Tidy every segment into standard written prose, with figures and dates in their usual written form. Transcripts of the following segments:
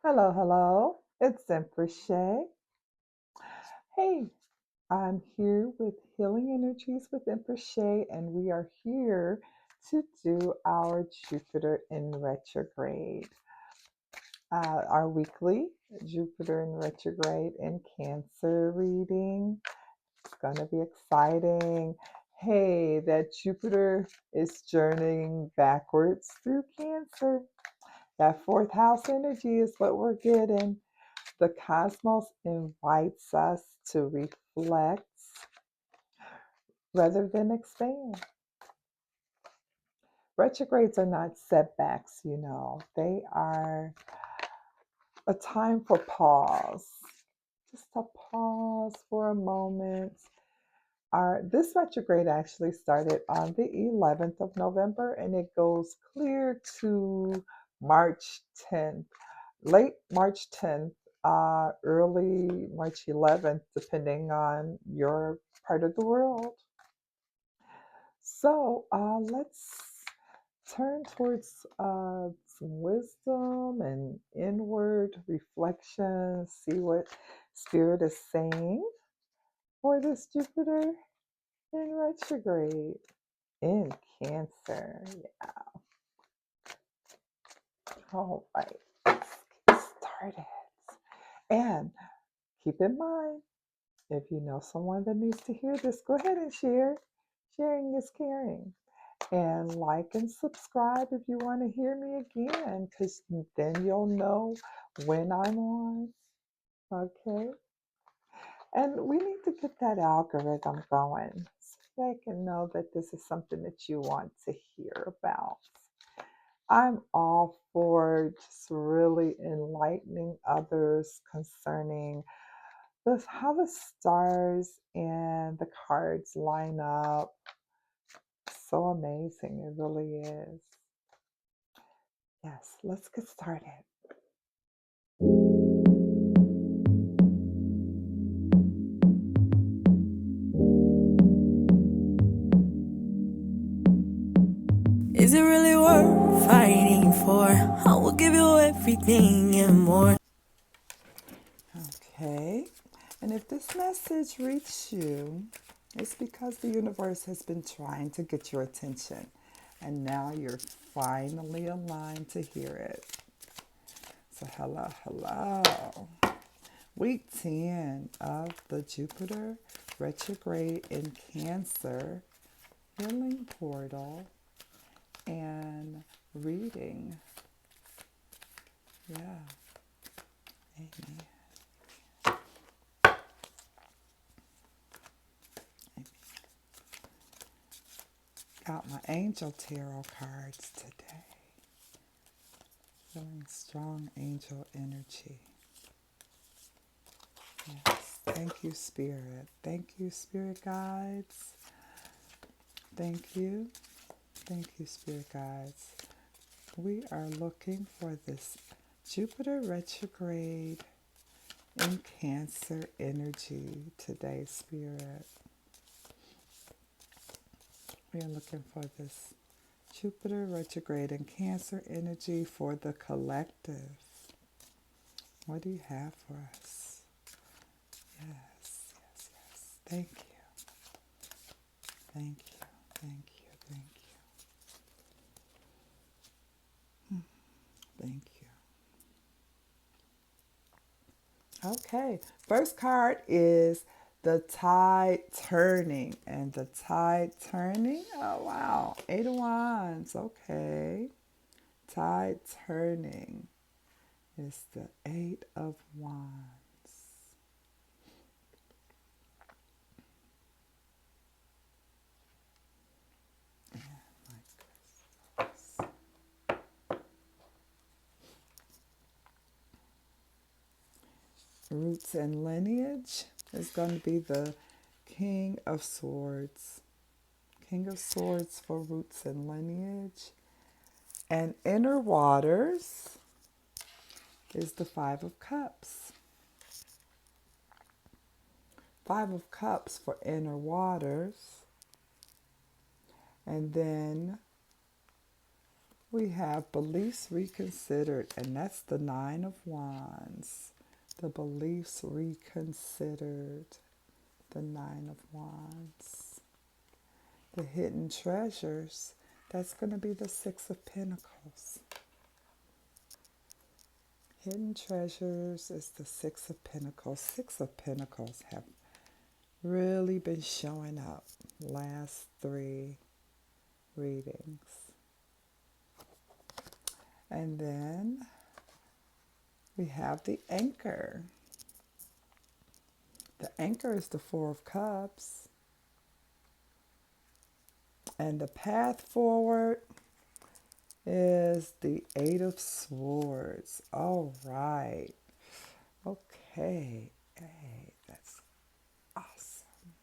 Hello, hello. It's Empress Shay. Hey, I'm here with Healing Energies with Empress Shay, and we are here to do our Jupiter in retrograde. Our weekly Jupiter in retrograde in Cancer reading. It's going to be exciting. Hey, that Jupiter is journeying backwards through Cancer. That fourth house energy is what we're getting. The cosmos invites us to reflect rather than expand. Retrogrades are not setbacks, they are a time for pause. Just a pause for a moment. This retrograde actually started on the 11th of November and it goes clear to March 10th, late March 10th, early March 11th, depending on your part of the world. So let's turn towards some wisdom and inward reflection, see what Spirit is saying for this Jupiter in retrograde in Cancer. Yeah. All right, let's get started. And keep in mind, if you know someone that needs to hear this, go ahead and share. Sharing is caring. And like and subscribe if you want to hear me again, because then you'll know when I'm on. Okay? And we need to get that algorithm going so they can know that this is something that you want to hear about. I'm all for just really enlightening others concerning how the stars and the cards line up. So amazing, it really is. Yes, let's get started. Is it really worth fighting for? I will give you everything and more. Okay, and if this message reaches you, it's because the universe has been trying to get your attention, and now you're finally aligned to hear it. So, hello, hello. Week 10 of the Jupiter retrograde in Cancer healing portal and reading. Yeah. Amen. Got my angel tarot cards today. Feeling strong angel energy. Yes. Thank you, Spirit. Thank you, Spirit Guides. Thank you. Thank you, Spirit Guides. We are looking for this Jupiter retrograde in Cancer energy today, Spirit. We are looking for this Jupiter retrograde in Cancer energy for the collective. What do you have for us? Yes, yes, yes. Thank you. Thank you. Thank you. Thank you. Thank you. Okay. First card is the tide turning. And the tide turning, oh wow. 8 of Wands. Okay. Tide turning is the 8 of Wands. Roots and lineage is going to be the King of Swords. King of Swords for roots and lineage. And inner waters is the Five of Cups. Five of Cups for inner waters. And then We have beliefs reconsidered, and that's the Nine of Wands. The beliefs reconsidered, the Nine of Wands. The hidden treasures, that's going to be the Six of Pentacles. Hidden treasures is the Six of Pentacles. Six of Pentacles have really been showing up last three readings. And then we have the anchor. The anchor is the Four of Cups. And the path forward is the Eight of Swords. All right. Okay. Hey, that's awesome.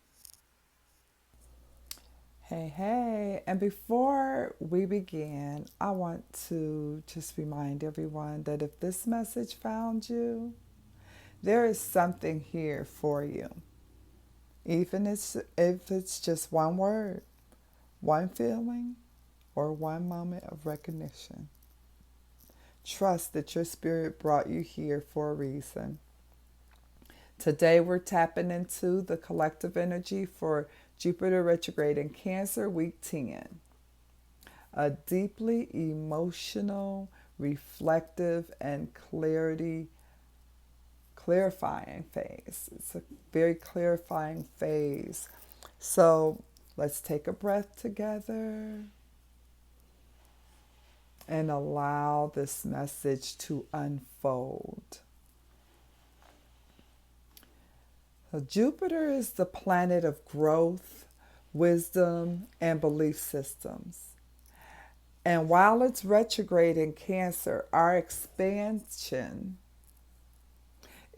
Hey. And before we begin, I want to just remind everyone that if this message found you, there is something here for you. Even if it's just one word, one feeling, or one moment of recognition. Trust that your spirit brought you here for a reason. Today we're tapping into the collective energy for Jupiter retrograde in Cancer, week 10. A deeply emotional, reflective, and clarifying phase. It's a very clarifying phase. So let's take a breath together and allow this message to unfold. So Jupiter is the planet of growth, wisdom, and belief systems. And while it's retrograde in Cancer, our expansion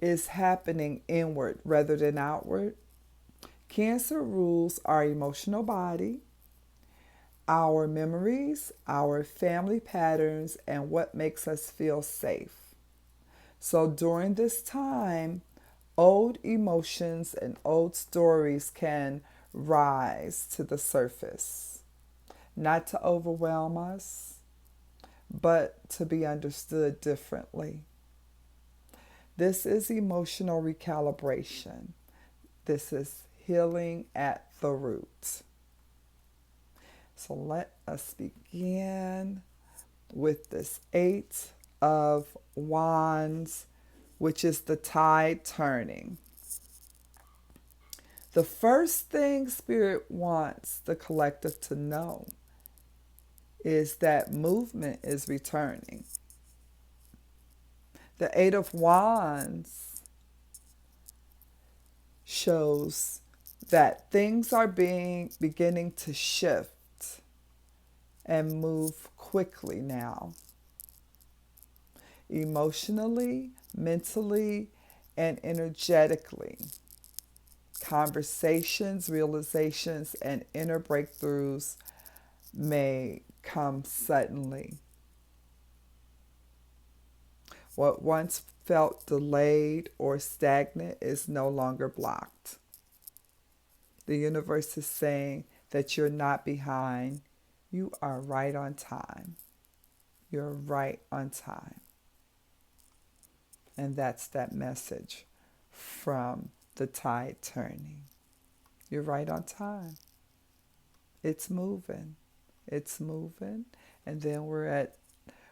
is happening inward rather than outward. Cancer rules our emotional body, our memories, our family patterns, and what makes us feel safe. So during this time, old emotions and old stories can rise to the surface, not to overwhelm us, but to be understood differently. This is emotional recalibration. This is healing at the root. So let us begin with this Eight of Wands, which is the tide turning. The first thing Spirit wants the collective to know is that movement is returning. The Eight of Wands shows that things are beginning to shift and move quickly now. Emotionally, mentally, and energetically. Conversations, realizations, and inner breakthroughs may come suddenly. What once felt delayed or stagnant is no longer blocked. The universe is saying that you're not behind. You are right on time. You're right on time. And that's that message from the tide turning. You're right on time. It's moving. It's moving. And then we're at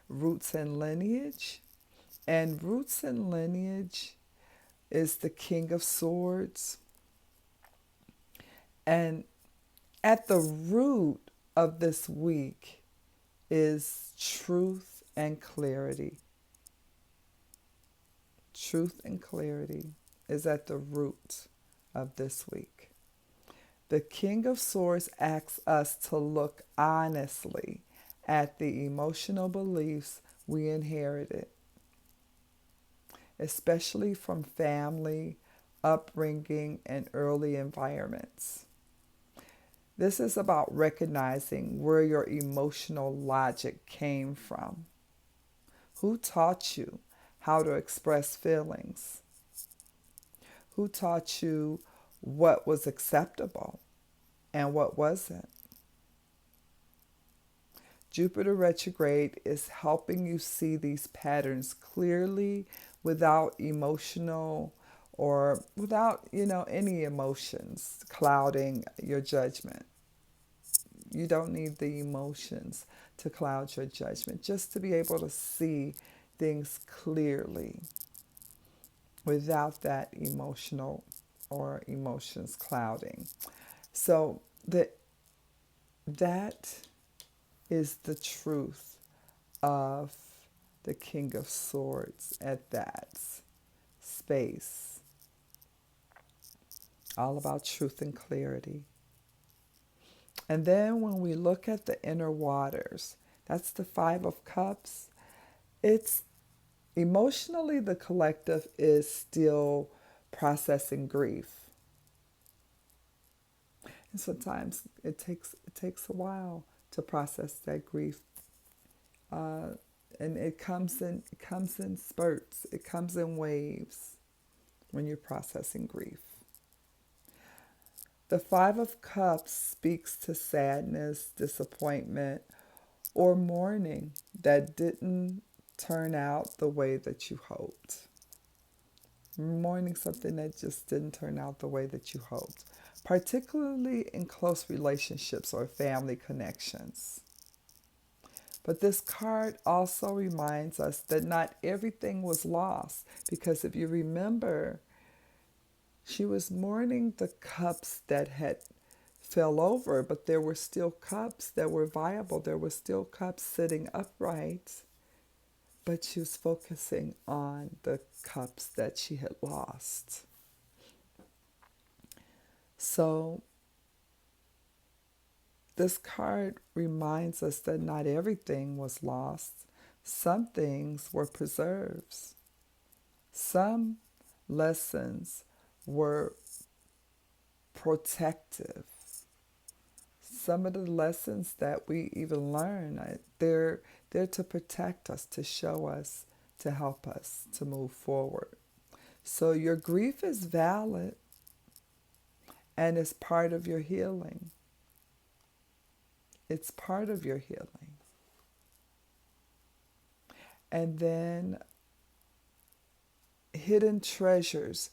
roots and lineage. And roots and lineage is the King of Swords. And at the root of this week is truth and clarity. Truth and clarity is at the root of this week. The King of Swords asks us to look honestly at the emotional beliefs we inherited, especially from family, upbringing, and early environments. This is about recognizing where your emotional logic came from. Who taught you how to express feelings? Who taught you what was acceptable and what wasn't? Jupiter retrograde is helping you see these patterns clearly without emotional or without, any emotions clouding your judgment. You don't need the emotions to cloud your judgment, just to be able to see things clearly without that emotional or emotions clouding. So that is the truth of the King of Swords at that space. All about truth and clarity. And then when we look at the inner waters, that's the Five of Cups. It's emotionally, the collective is still processing grief. And sometimes it takes a while to process that grief. And it comes in spurts. It comes in waves when you're processing grief. The Five of Cups speaks to sadness, disappointment, or mourning that didn't turn out the way that you hoped. Mourning something that just didn't turn out the way that you hoped, particularly in close relationships or family connections. But this card also reminds us that not everything was lost, because if you remember, she was mourning the cups that had fell over, but there were still cups that were viable. There were still cups sitting upright, but she was focusing on the cups that she had lost. So this card reminds us that not everything was lost. Some things were preserved. Some lessons were protective. Some of the lessons that we even learn, they're to protect us, to show us, to help us to move forward. So your grief is valid and it's part of your healing. It's part of your healing. And then hidden treasures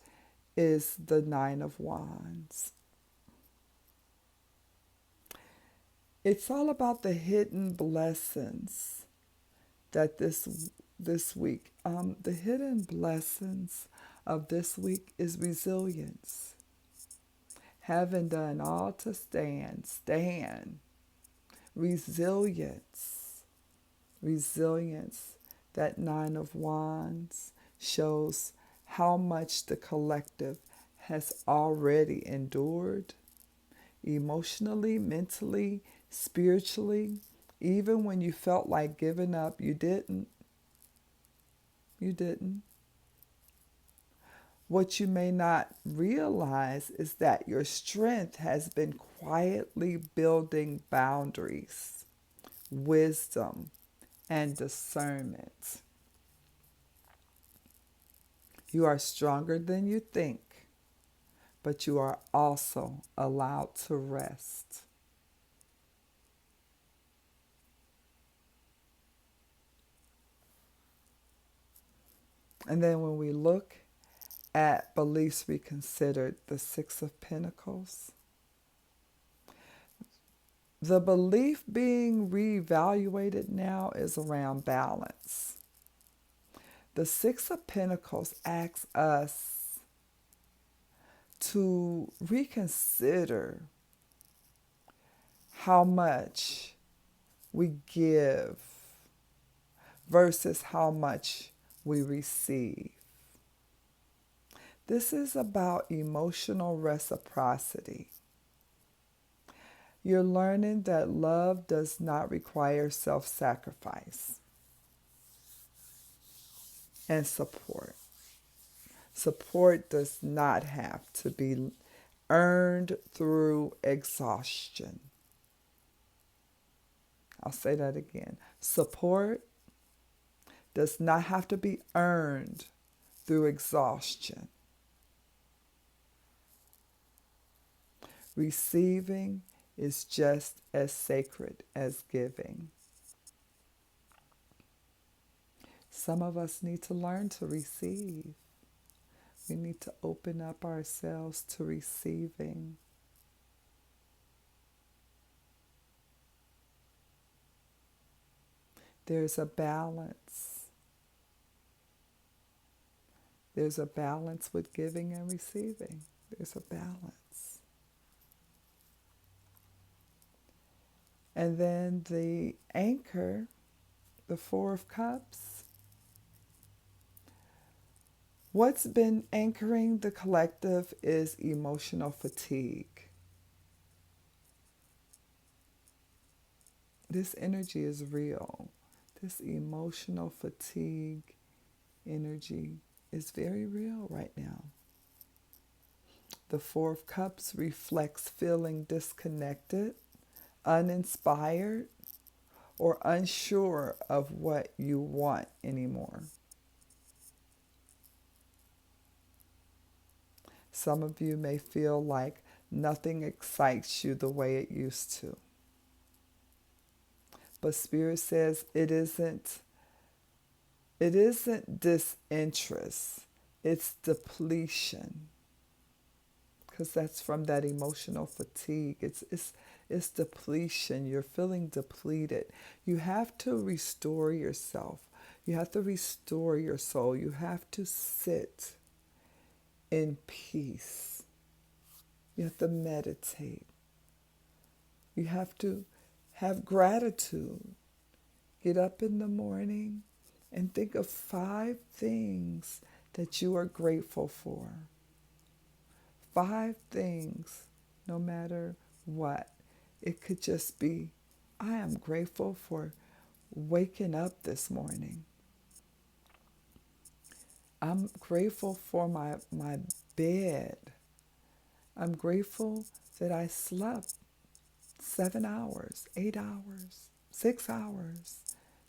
is the Nine of Wands. It's all about the hidden blessings that this week. The hidden blessings of this week is resilience. Having done all to stand, stand. Resilience. Resilience. That Nine of Wands shows how much the collective has already endured, emotionally, mentally, spiritually. Even when you felt like giving up, you didn't. You didn't. What you may not realize is that your strength has been quietly building boundaries, wisdom, and discernment. You are stronger than you think, but you are also allowed to rest. And then when we look at beliefs reconsidered, the Six of Pentacles, the belief being reevaluated now is around balance. The Six of Pentacles asks us to reconsider how much we give versus how much we receive. This is about emotional reciprocity. You're learning that love does not require self-sacrifice and support. Support does not have to be earned through exhaustion. I'll say that again. Support does not have to be earned through exhaustion. Receiving is just as sacred as giving. Some of us need to learn to receive. We need to open up ourselves to receiving. There's a balance. There's a balance with giving and receiving. There's a balance. And then the anchor, the Four of Cups. What's been anchoring the collective is emotional fatigue. This energy is real. This emotional fatigue energy is very real right now. The Four of Cups reflects feeling disconnected, uninspired, or unsure of what you want anymore. Some of you may feel like nothing excites you the way it used to. But Spirit says it isn't disinterest, it's depletion. Because that's from that emotional fatigue. It's depletion. You're feeling depleted. You have to restore yourself. You have to restore your soul. You have to sit in peace. You have to meditate. You have to have gratitude. Get up in the morning and think of 5 things that you are grateful for. 5 things, no matter what. It could just be, I am grateful for waking up this morning. I'm grateful for my bed. I'm grateful that I slept 7 hours, 8 hours, 6 hours,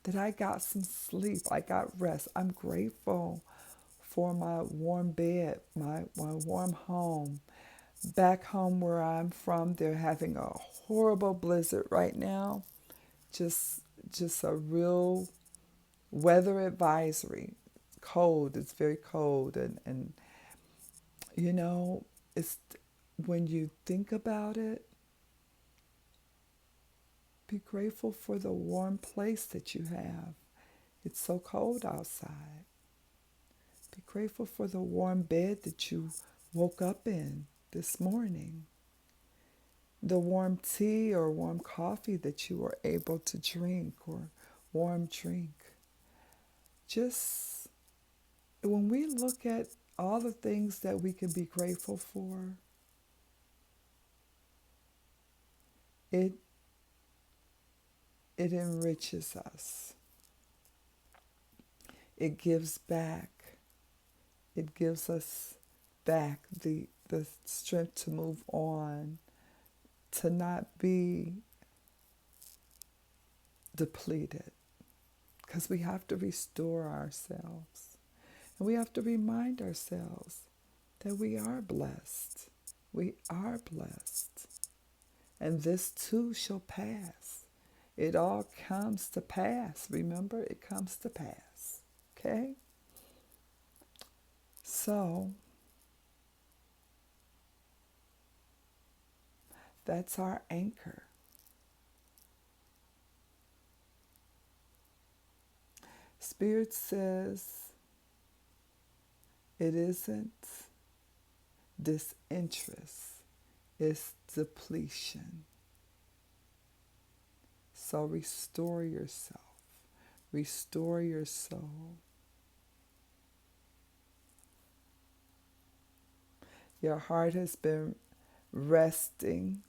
that I got some sleep, I got rest. I'm grateful for my warm bed, my warm home. Back home where I'm from, they're having a horrible blizzard right now. Just a real weather advisory. Cold, it's very cold. And you know, it's when you think about it, be grateful for the warm place that you have. It's so cold outside. Be grateful for the warm bed that you woke up in this morning. The warm tea or warm coffee that you were able to drink or warm drink. Just when we look at all the things that we can be grateful for, it enriches us. It gives back. It gives us back the strength to move on, to not be depleted. Because we have to restore ourselves. And we have to remind ourselves that we are blessed. We are blessed. And this too shall pass. It all comes to pass. Remember, it comes to pass. Okay? So, that's our anchor. Spirit says it isn't disinterest, it's depletion. So restore yourself, restore your soul. Your heart has been resting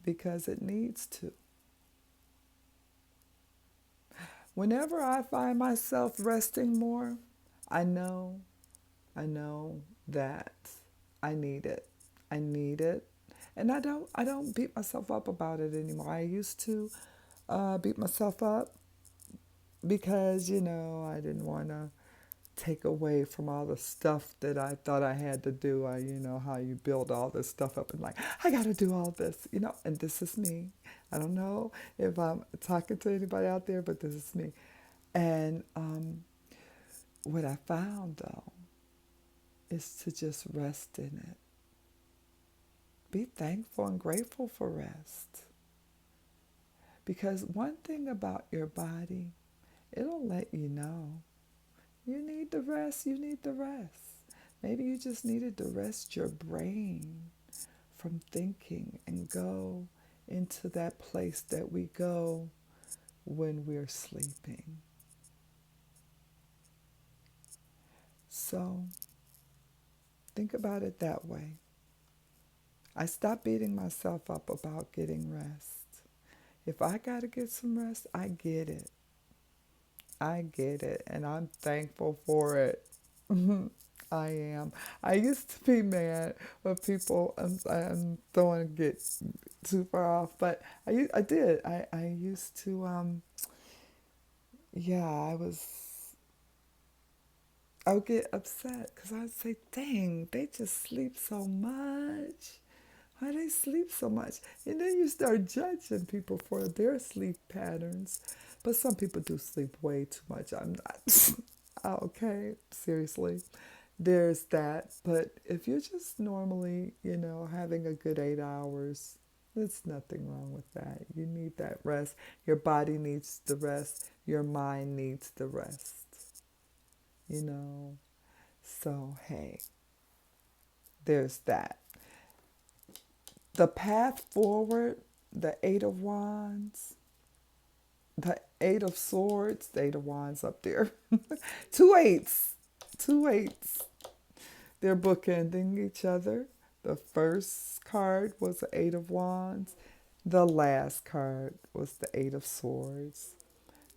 because it needs to. Whenever I find myself resting more, I know that I need it. I need it. And I don't beat myself up about it anymore. I used to beat myself up because, I didn't want to take away from all the stuff that I thought I had to do. How you build all this stuff up and like, I got to do all this, and this is me. I don't know if I'm talking to anybody out there, but this is me. And what I found though is to just rest in it. Be thankful and grateful for rest. Because one thing about your body, it'll let you know. You need the rest, you need the rest. Maybe you just needed to rest your brain from thinking and go into that place that we go when we're sleeping. So think about it that way. I stopped beating myself up about getting rest. If I got to get some rest, I get it. I get it, and I'm thankful for it. I am. I used to be mad when people, I don't want to get too far off, but I did. I used to, yeah, I would get upset because I'd say, dang, they just sleep so much. Why do they sleep so much? And then you start judging people for their sleep patterns. But some people do sleep way too much. I'm not. Okay, seriously. There's that. But if you're just normally, having a good 8 hours, there's nothing wrong with that. You need that rest. Your body needs the rest. Your mind needs the rest. You know. So, hey, there's that. The path forward, the Eight of Wands, the Eight of Swords, the Eight of Wands up there. Two eights. Two eights. They're bookending each other. The first card was the Eight of Wands. The last card was the Eight of Swords.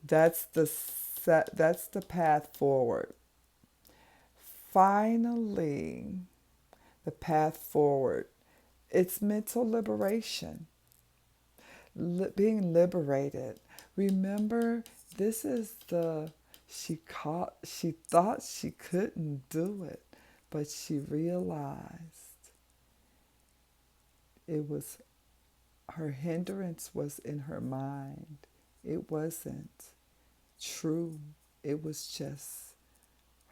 That's the path forward. Finally, the path forward. It's mental liberation. Being liberated. Remember, this is she thought she couldn't do it, but she realized it was her hindrance was in her mind. It wasn't true. It was just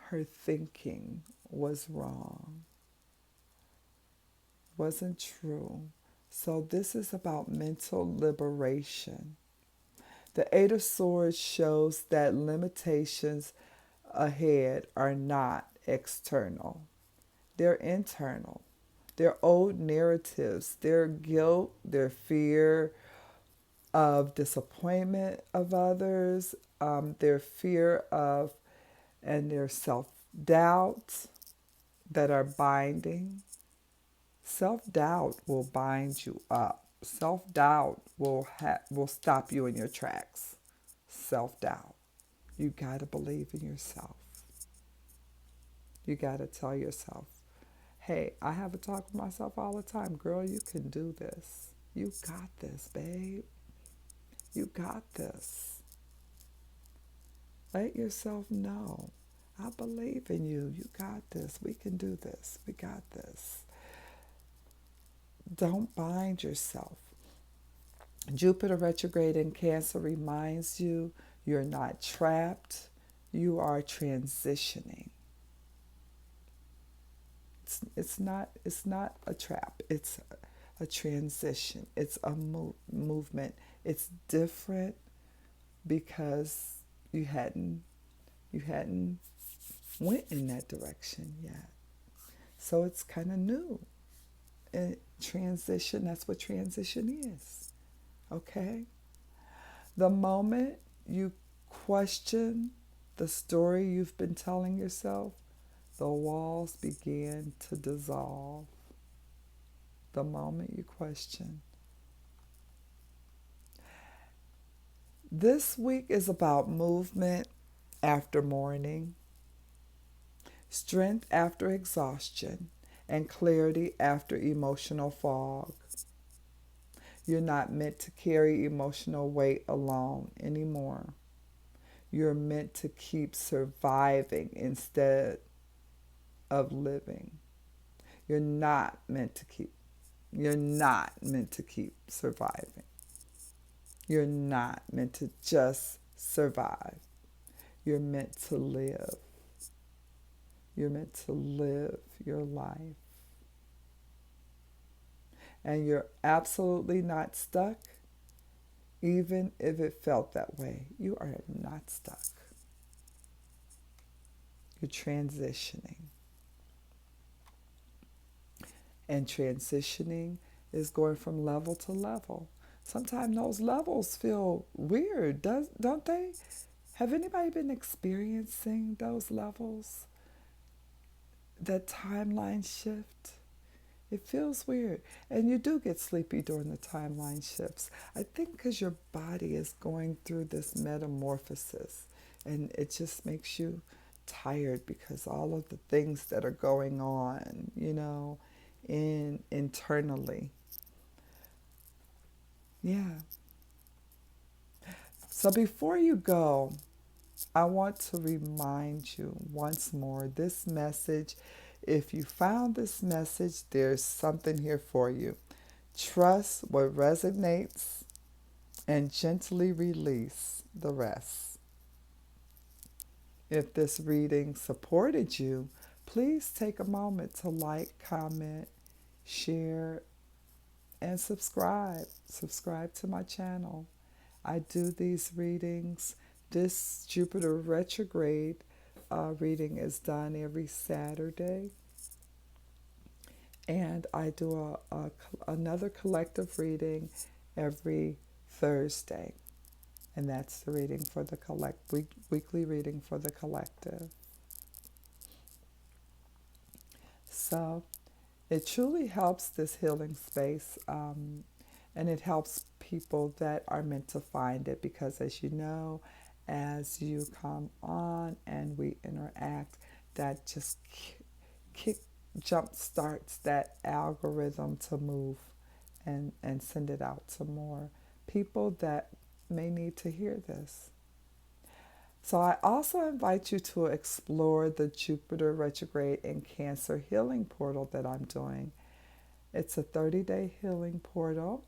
her thinking was wrong. Wasn't true. So this is about mental liberation. The Eight of Swords shows that limitations ahead are not external. They're internal. They're old narratives. Their guilt, their fear of disappointment of others, their fear of and their self-doubt that are binding. Self-doubt will bind you up. Self-doubt will stop you in your tracks. Self-doubt. You got to believe in yourself. You got to tell yourself, hey, I have a talk with myself all the time. Girl, you can do this. You got this, babe. You got this. Let yourself know. I believe in you. You got this. We can do this. We got this. Don't bind yourself. Jupiter retrograde in Cancer reminds you you're not trapped. You are transitioning. It's not a trap. It's a transition. It's a movement. It's different because you hadn't went in that direction yet. So it's kind of new. And transition, that's what transition is. Okay? The moment you question the story you've been telling yourself, the walls begin to dissolve. The moment you question. This week is about movement after mourning, strength after exhaustion, and clarity after emotional fog. You're not meant to carry emotional weight alone anymore. You're meant to keep surviving instead of living. You're not meant to keep surviving. You're not meant to just survive. You're meant to live. You're meant to live your life. And you're absolutely not stuck, even if it felt that way. You are not stuck. You're transitioning. And transitioning is going from level to level. Sometimes those levels feel weird, don't they? Have anybody been experiencing those levels? That timeline shift? It feels weird. And you do get sleepy during the timeline shifts. I think because your body is going through this metamorphosis and it just makes you tired because all of the things that are going on, internally. Yeah. So before you go, I want to remind you once more this message. If you found this message, there's something here for you. Trust what resonates and gently release the rest. If this reading supported you, please take a moment to like, comment, share, and subscribe. Subscribe to my channel. I do these readings. This Jupiter retrograde reading is done every Saturday. And I do another collective reading every Thursday. And that's the reading for the weekly reading for the collective. So it truly helps this healing space, and it helps people that are meant to find it because, as you know, as you come on and we interact, that just jump starts that algorithm to move and send it out to more people that may need to hear this. So I also invite you to explore the Jupiter retrograde in Cancer healing portal that I'm doing. It's a 30-day healing portal,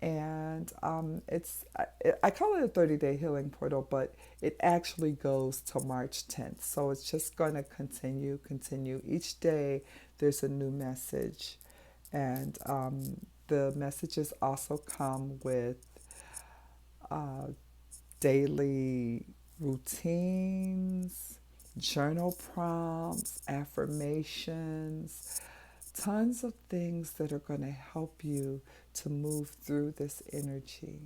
and I call it a 30-day healing portal, but it actually goes to March 10th. So it's just going to continue. Each day there's a new message, and the messages also come with daily routines, journal prompts, affirmations, tons of things that are going to help you to move through this energy.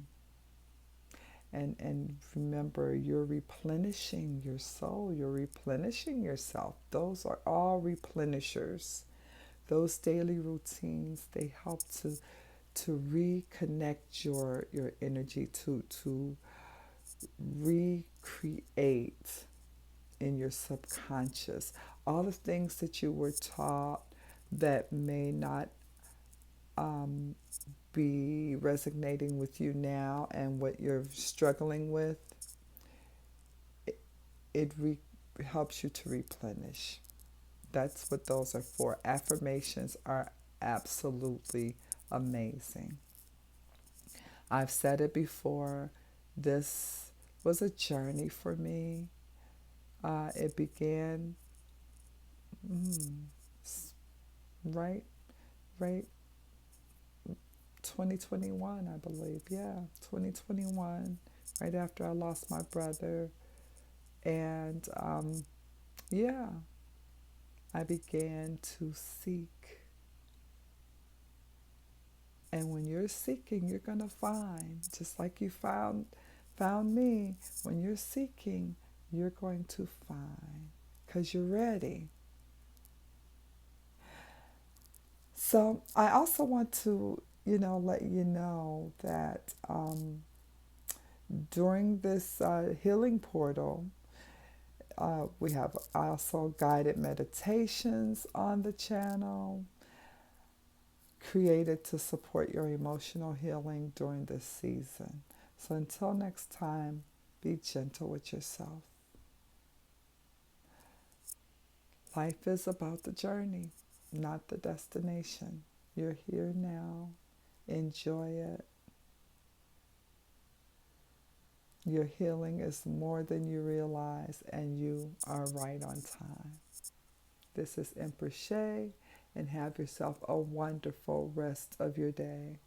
And remember, you're replenishing your soul, you're replenishing yourself. Those are all replenishers. Those daily routines, they help to reconnect your energy, to recreate in your subconscious all the things that you were taught that may not be resonating with you now, and what you're struggling with. It helps you to replenish. That's what those are for. Affirmations are absolutely amazing. I've said it before. This was a journey for me. It began right, right, 2021, I believe. Yeah, 2021, right after I lost my brother. And yeah, I began to seek. And when you're seeking, you're going to find, just like you found me. When you're seeking, you're going to find, because you're ready. So I also want to, let you know that during this healing portal, we have also guided meditations on the channel, created to support your emotional healing during this season. So until next time, be gentle with yourself. Life is about the journey, not the destination. You're here now. Enjoy it. Your healing is more than you realize, and you are right on time. This is Empress Shay, and have yourself a wonderful rest of your day.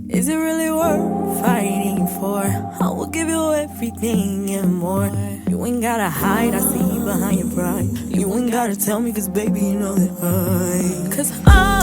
Is it really worth fighting for? I will give you everything and more. You ain't gotta hide, I see you behind your pride. You ain't gotta tell me, cause baby, you know that I. Cause I